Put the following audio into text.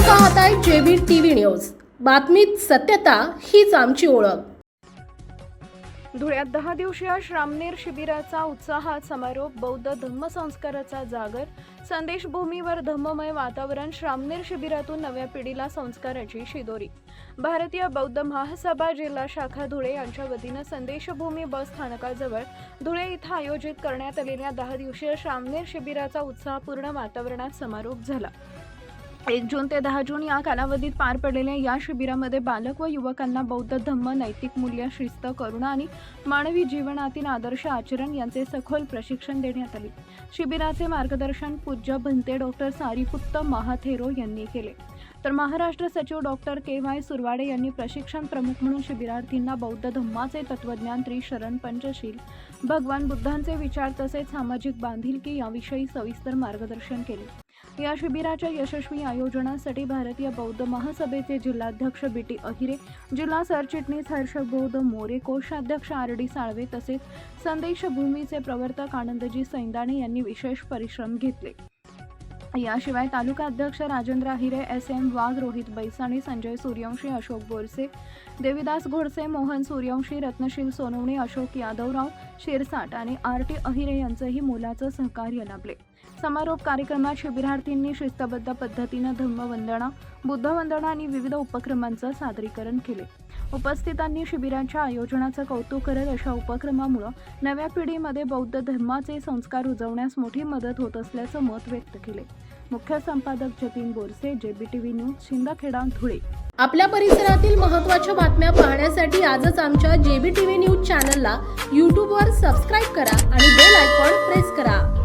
पाहताय JB TV news. बातमीत सत्यता हीच आमची ओळख। धुळ्यात 10 दिवसीय श्रामणेर शिबिराचा उत्साहात समारोप। बौद्ध धम्मसंस्काराचा जागर। संदेश भूमीवर धम्ममय वातावरण। श्रामणेर शिबिरातून नव्या पिढीला संस्काराची शिदोरी। भारतीय बौद्ध महासभा जिल्हा शाखा धुळे यांच्या वतीने संदेशभूमी बस स्थानकाजवळ धुळे इथं आयोजित करण्यात आलेल्या 10 दिवसीय श्रामणेर शिबिराचा उत्साहपूर्ण वातावरणात समारोप झाला। 1 जून ते 10 जून या कालावधीत पार पडलेल्या या शिबिरामध्ये बालक व युवकांना बौद्ध धम्म, नैतिक मूल्य, शिस्त, करुणा आणि मानवी जीवनातील आदर्श आचरण यांचे सखोल प्रशिक्षण देण्यात आले। शिबिराचे मार्गदर्शन पूज्य भंते डॉक्टर सारीपुत्त महाथेरो यांनी केले, तर महाराष्ट्र सचिव डॉक्टर के.वाय. सुरवाडे यांनी प्रशिक्षण प्रमुख म्हणून शिबिरार्थींना बौद्ध धम्माचे तत्वज्ञान, त्रिशरण, पंचशील, भगवान बुद्धांचे विचार तसेच सामाजिक बांधिलकी याविषयी सविस्तर मार्गदर्शन केले। या शिबिराच्या यशस्वी आयोजनासाठी भारतीय बौद्ध महासभेचे जिल्हाध्यक्ष बी.टी. अहिरे, जिल्हा सरचिटणीस हर्षबोध मोरे, कोषाध्यक्ष आर.डी. साळवे तसेच संदेश भूमीचे प्रवर्तक आनंदजी सैंदाणे यांनी विशेष परिश्रम घेतले। याशिवाय तालुका अध्यक्ष राजेंद्र अहिरे, एस.एम. वाघ, रोहित बैसाणे, संजय सूर्यवंशी, अशोक बोरसे, देविदास घोडसे, मोहन सूर्यवंशी, रत्नशील सोनवणे, अशोक यादवराव शिरसाट आणि आर.टी. अहिरे यांचंही मोलाचं सहकार्य लाभले। समारोप कार्यक्रमात शिबिरार्थींनी शिस्तबद्ध पद्धतीनं धम्मवंदना, बुद्धवंदना आणि विविध उपक्रमांचं सादरीकरण केले। उपस्थितांनी शिबिराच्या आयोजनाचं कौतुक करत अशा उपक्रमामुळे नव्या पिढीमध्ये बौद्ध धर्माचे संस्कार रुजवण्यास मोठी मदत होत असल्याचं मत व्यक्त केले। मुख्य संपादक जतीन बोरसे, जेबीटीव्ही न्यूज, शिंदखेडा, धुळे। आपल्या परिसरातील महत्त्वाच्या बातम्या पाहण्यासाठी आजच आमच्या जेबीटीव्ही न्यूज चॅनलला YouTube वर सबस्क्राईब करा आणि बेल आयकॉन प्रेस करा।